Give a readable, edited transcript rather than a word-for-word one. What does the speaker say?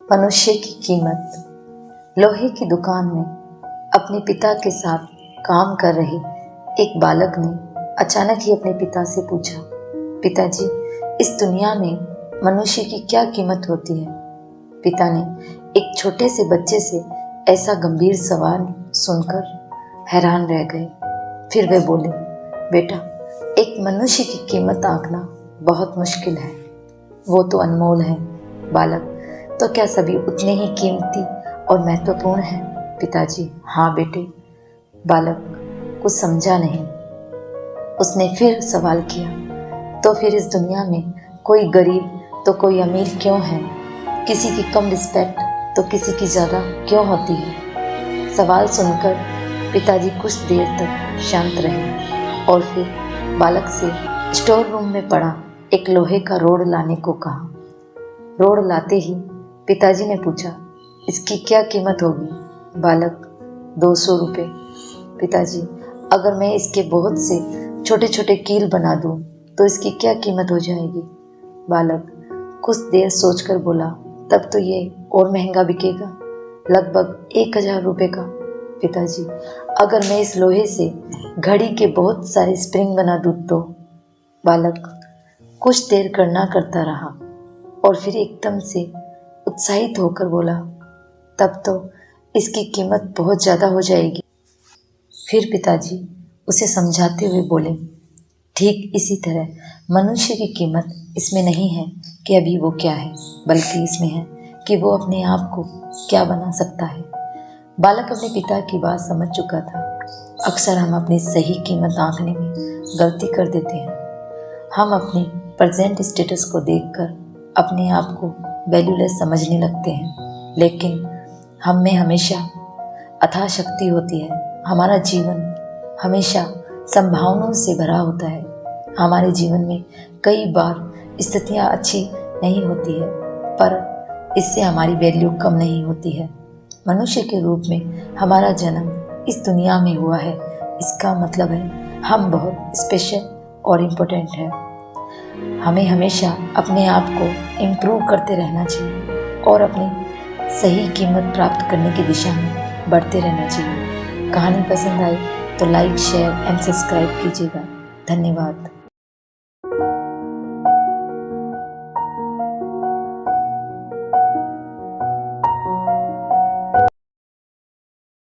मनुष्य की कीमत। लोहे की दुकान में अपने पिता के साथ काम कर रहे एक बालक ने अचानक ही अपने पिता से पूछा, पिताजी, इस दुनिया में मनुष्य की क्या कीमत होती है? पिता ने एक छोटे से बच्चे से ऐसा गंभीर सवाल सुनकर हैरान रह गए। फिर वे बोले, बेटा, एक मनुष्य की कीमत आंकना बहुत मुश्किल है, वो तो अनमोल है। बालक, तो क्या सभी उतने ही कीमती और महत्वपूर्ण हैं? पिताजी, हाँ बेटे। बालक कुछ समझा नहीं। उसने फिर सवाल किया, तो फिर इस दुनिया में कोई गरीब तो कोई अमीर क्यों है? किसी की कम रिस्पेक्ट तो किसी की ज़्यादा क्यों होती है? सवाल सुनकर पिताजी कुछ देर तक शांत रहे और फिर बालक से स्टोर रूम में पड़ा एक लोहे का रोड लाने को कहा। रोड लाते ही पिताजी ने पूछा, इसकी क्या कीमत होगी? बालक, 200 रुपये। पिताजी, अगर मैं इसके बहुत से छोटे छोटे कील बना दूं तो इसकी क्या कीमत हो जाएगी? बालक कुछ देर सोचकर बोला, तब तो ये और महंगा बिकेगा, लगभग 1000 रुपये का। पिताजी, अगर मैं इस लोहे से घड़ी के बहुत सारे स्प्रिंग बना दूं तो? बालक कुछ देर करना करता रहा और फिर एकदम से उत्साहित होकर बोला, तब तो इसकी कीमत बहुत ज़्यादा हो जाएगी। फिर पिताजी उसे समझाते हुए बोले, ठीक इसी तरह मनुष्य की कीमत इसमें नहीं है कि अभी वो क्या है, बल्कि इसमें है कि वो अपने आप को क्या बना सकता है। बालक अपने पिता की बात समझ चुका था। अक्सर हम अपनी सही कीमत आंकने में गलती कर देते हैं। हम अपने प्रेजेंट स्टेटस को देखकर अपने आप को वैल्यूलेस समझने लगते हैं, लेकिन हम में हमेशा अथाह शक्ति होती है। हमारा जीवन हमेशा संभावनाओं से भरा होता है। हमारे जीवन में कई बार स्थितियाँ अच्छी नहीं होती है, पर इससे हमारी वैल्यू कम नहीं होती है। मनुष्य के रूप में हमारा जन्म इस दुनिया में हुआ है, इसका मतलब है हम बहुत स्पेशल और इम्पोर्टेंट हैं। हमें हमेशा अपने आप को इम्प्रूव करते रहना चाहिए और अपनी सही कीमत प्राप्त करने की दिशा में बढ़ते रहना चाहिए। कहानी पसंद आई तो लाइक, शेयर एंड सब्सक्राइब कीजिएगा। धन्यवाद।